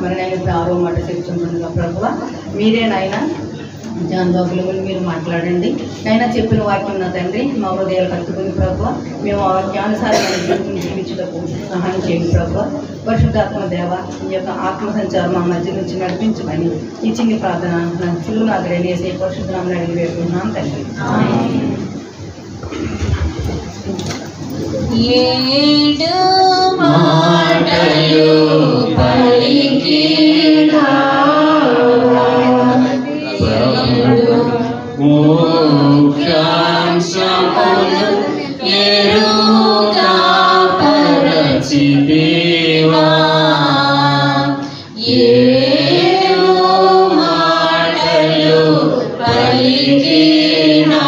మరి నేను ఇప్పుడు 6వ మాట చెప్తుంటుండగా ప్రభువా మీరే నాయన జాన్ బాబుల గురించి మీరు మాట్లాడండి. అయినా చెప్పిన వాక్యం నా తండ్రి మా హృదయాలు కట్టుకుని ప్రభువా మేము ఆ వాక్యానుసారమైన జీవితం జీవించటకు సహాయం చేయండి ప్రభువా. పరిశుద్ధాత్మ దేవ ఈ యొక్క ఆత్మ సంచారం మా మధ్య నుంచి నడిపించమని ఈ చిన్ని ప్రార్థన నా చిల్లు నాకు రెడీ పరిశుద్ధనామని అడిగి వేడుకుంటున్నాను తండ్రి. ఏడు మాటలు పలికినా ముఖ్యాంశములు ఎరుగా పరచితివా. ఏడు మాటలు పలికినా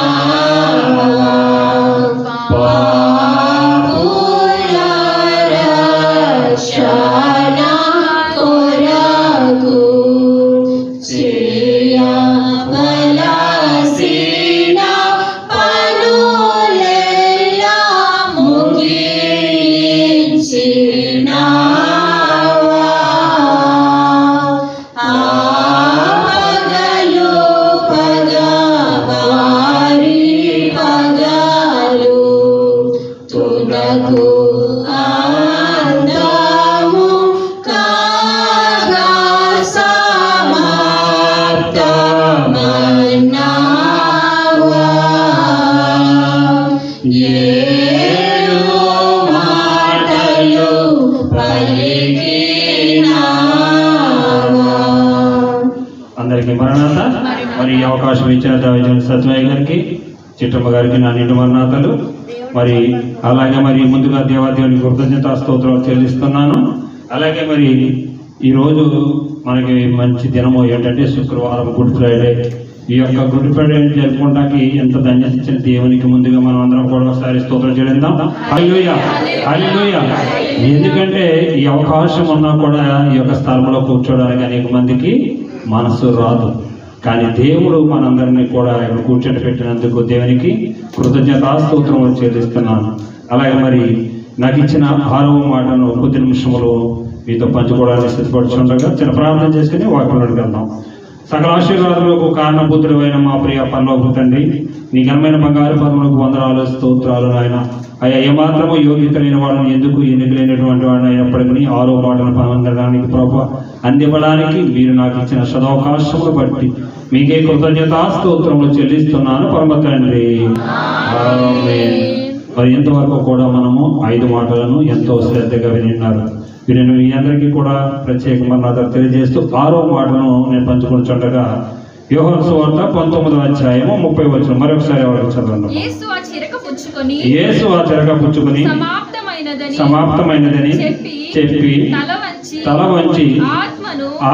అందరికీ మరణాత. మరి ఈ అవకాశం ఇచ్చిన దైవజనులు సత్యయ్య గారికి, చిట్టమ్మ గారికి నా నిండు మరణాతలు. మరి అలాగే మరి ముందుగా దేవాదేవునికి కృతజ్ఞతా స్తోత్రాలు చెల్లిస్తున్నాను. అలాగే మరి ఈరోజు మనకి మంచి దినము ఏంటంటే శుక్రవారం గుడ్ ఫ్రైడే. ఈ యొక్క గుడ్ ఫ్రైడే జరుపుకోవడానికి ఎంత ధన్యత ఇచ్చిన దేవునికి ముందుగా మనం అందరం కూడా ఒకసారి స్తోత్రం చెల్లిద్దాం. హల్లెలూయా, హల్లెలూయా. ఎందుకంటే ఈ అవకాశం ఉన్నా కూడా ఈ యొక్క స్థలంలో కూర్చోడానికి అనేక మందికి మనసు రాదు. కానీ దేవుడు మనందరినీ కూడా ఇక్కడ కూర్చొని పెట్టినందుకు దేవునికి కృతజ్ఞతా స్తోత్రం చెల్లిస్తున్నాను. అలాగే మరి నాకు ఇచ్చిన 6వ మాటను కొద్ది నిమిషంలో మీతో పంచుకోవడానికి సిద్ధపడుతుండగా చిన్న ప్రార్థన చేసుకుని వాక్యంలోకి వెళ్దాం. సకల ఆశీర్వాదాలకు కారణభూతుడైన మా ప్రియ పరలోకపు తండ్రి, నీ ఘనమైన బంగారు పరములకు వందనాలు స్తోత్రాలు నాయన. అయ్యా ఏమాత్రము యోగ్యత లేని వాళ్ళని ఎందుకు ఎన్నికలేనటువంటి వాడిని అయినప్పటికీ 6వ మాటను పొందడానికి ప్రభువా అందివ్వడానికి మీరు నాకు ఇచ్చిన సదవకాశములు బట్టి మీకే కృతజ్ఞతా స్తోత్రములు చెల్లిస్తున్నాను పరమ తండ్రి. ఆమేన్. మరి ఇంతవరకు కూడా మనము 5 మాటలను ఎంతో శ్రద్ధగా విన్నారు. నేను మీ అందరికీ కూడా ప్రత్యేకమైన తెలియజేస్తూ 6వ మాటను నేను పంచుకుంటుండగా యోహాను సువార్త 19వ అధ్యాయము 30వ వచనం మరొకసారి ఎవరికి చదవండి. యేసు ఆ చిరక పుచ్చుకొని సమాప్తమైనదని చెప్పి తల వంచి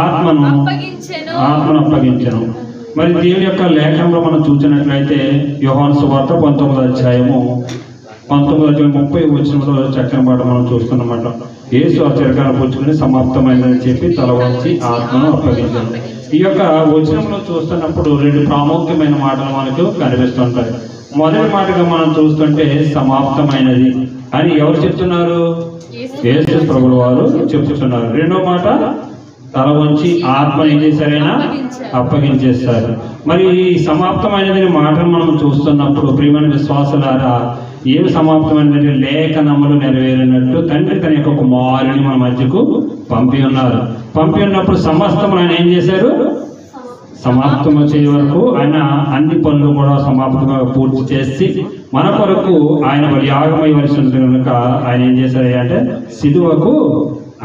ఆత్మను అప్పగించెను. మరి దేవుని యొక్క లేఖనంలో మనం చూసినట్లయితే యోహాను సువార్త 19వ అధ్యాయము 30వ వచనంలో చక్కని మాట మనం చూస్తున్నమాట. యేసు ఆ చిరకాను పుచ్చుకొని సమాప్తమైందని చెప్పి తల వంచి ఆత్మను అప్పగించాను. ఈ యొక్క వచనంలో చూస్తున్నప్పుడు 2 ప్రాముఖ్యమైన మాటలు మనకు కనిపిస్తుంటాయి. మొదటి మాటగా మనం చూస్తుంటే సమాప్తమైనది అని ఎవరు చెప్తున్నారు? యేసు ప్రభుల వారు చెప్తున్నారు. రెండో మాట తల వంచి ఆత్మ ఏం చేశారైనా అప్పగించేస్తారు. మరి ఈ సమాప్తమైనది మాటను మనం చూస్తున్నప్పుడు ప్రియమైన విశ్వాసులారా ఏమి సమాప్తమైనది? లేఖనములు నెరవేరినట్టు తండ్రి తన యొక్క కుమారుని మన మధ్యకు పంపి ఉన్నారు. పంపి ఉన్నప్పుడు సమస్తమును ఆయన ఏం చేశారు? సమాప్తము చేయ వరకు ఆయన అన్ని పనులు కూడా సమాప్తంగా పూర్తి చేసి మన కొరకు ఆయన యాగమయ్యవలసి ఉంటుంది కనుక ఆయన ఏం చేశారు అంటే సిలువకు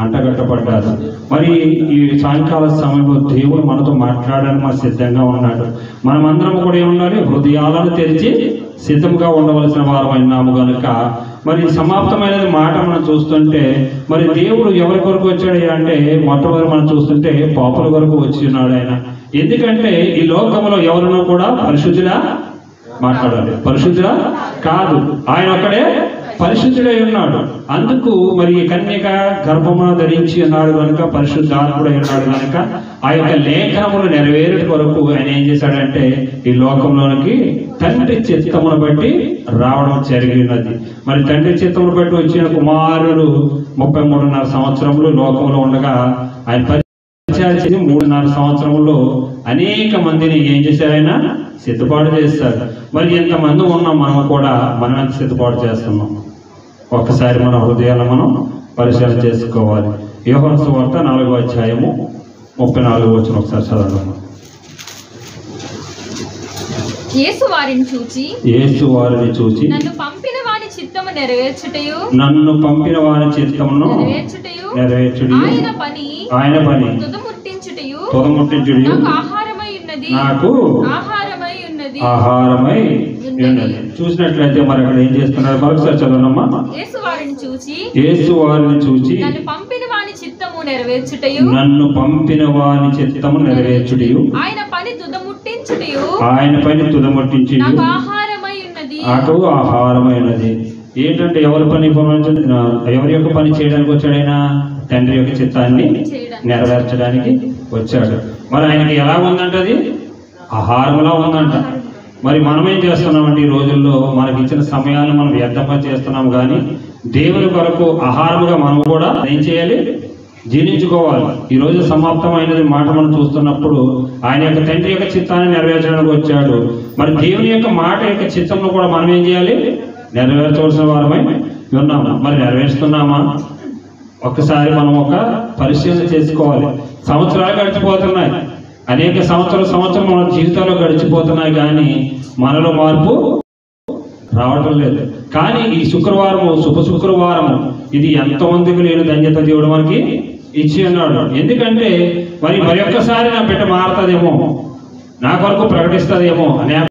అంటగట్టబడ్డారు. మరి ఈ సాయంకాల సమయంలో దేవుడు మనతో మాట్లాడడానికి మన సిద్ధంగా ఉన్నాడు. మనమందరం కూడా ఏముండాలి? హృదయాలను తెరిచి సిద్ధంగా ఉండవలసిన వారం అయినాము కనుక మరి సమాప్తమైనది మాట మనం చూస్తుంటే మరి దేవుడు ఎవరి కొరకు వచ్చాడు అంటే మొట్టమొదటి మనం చూస్తుంటే పాపుల కొరకు వచ్చి ఉన్నాడు ఆయన. ఎందుకంటే ఈ లోకంలో ఎవరినో కూడా పరిశుద్ధులా మాట్లాడాలి, పరిశుద్ధులా కాదు, ఆయన ఒక్కడే పరిశుద్ధుడై ఉన్నాడు. అందుకు మరి కన్యక గర్భమున ధరించి ఉన్నాడు కనుక పరిశుద్ధాత్ముడై ఉన్నాడు కనుక ఆ యొక్క లేఖనములు నెరవేరు కొరకు ఆయన ఏం చేశాడంటే ఈ లోకంలోనికి తండ్రి చిత్తమును బట్టి రావడం జరిగినది. మరి తండ్రి చిత్తమును బట్టి వచ్చిన కుమారుడు 33.5 సంవత్సరములు లోకంలో ఉండగా ఆయన పరిచయం చేసి 3.5 సంవత్సరంలో అనేక మందిని ఏం చేశారు? ఆయన సిద్ధపాటు చేస్తారు. మరి ఎంతమంది ఉన్నాం మనం కూడా, మనం ఎంత సిద్ధపాటు చేస్తున్నాం? ఒక్కసారి మన హృదయాలను మనం పరిశీలన చేసుకోవాలి. యోహాను సువార్త 4వ అధ్యాయము 34వ వచనం ఒకసారి చదవండి. యేసు వారిని చూచి నన్ను పంపిన వాని చిత్తము నెరవేర్చుటయు ఆయన పని తుదముట్టించుటయు నాకు ఆహారమై ఉన్నది. చూసినట్లయితే మరి అక్కడ ఏం చేస్తున్నారు? మరొకసారి చదవనమ్మా. యేసు వారిని చూచి నన్ను పంపిన వాని చిత్తము నెరవేర్చుటయు ఆయన పని తుదముట్టించుటయు నాకు ఆహారమై ఉన్నది. ఏంటంటే ఎవరి యొక్క పని చేయడానికి వచ్చాడు? ఆయన తండ్రి యొక్క చిత్తాన్ని నెరవేర్చడానికి వచ్చాడు. మరి ఆయనకి ఎలా ఉందంట? అది ఆహారంలా ఉందంట. మరి మనం ఏం చేస్తున్నామంటే ఈ రోజుల్లో మనకి ఇచ్చిన సమయాన్ని మనం వ్యర్థంగా చేస్తున్నాం, కానీ దేవుని కొరకు ఆహారముగా మనం కూడా ఏం చేయాలి? జీర్ణించుకోవాలి. ఈ రోజు సమాప్తమైనది మాట మనం చూస్తున్నప్పుడు ఆయన యొక్క తండ్రి యొక్క చిత్తాన్ని నెరవేర్చడానికి వచ్చాడు. మరి దేవుని యొక్క మాట యొక్క చిత్తంలో కూడా మనం ఏం చేయాలి? నెరవేర్చవలసిన వారమై ఉన్నాము. మరి నెరవేరుస్తున్నామా? ఒక్కసారి మనం ఒక పరిశీలన చేసుకోవాలి. సంవత్సరాలు గడిచిపోతున్నాయి, అనేక సంవత్సరం మన జీవితంలో గడిచిపోతున్నాయి, కానీ మనలో మార్పు రావటం లేదు. కానీ ఈ శుక్రవారము శుభ శుక్రవారము ఇది ఎంతమందికి లేని ధన్యత దేవుడు మనకి ఇచ్చి ఉన్నాడు. ఎందుకంటే మరి ఒక్కసారి నా బిడ్డ మారుతుందేమో, నా కొరకు ప్రకటిస్తుందేమో అనే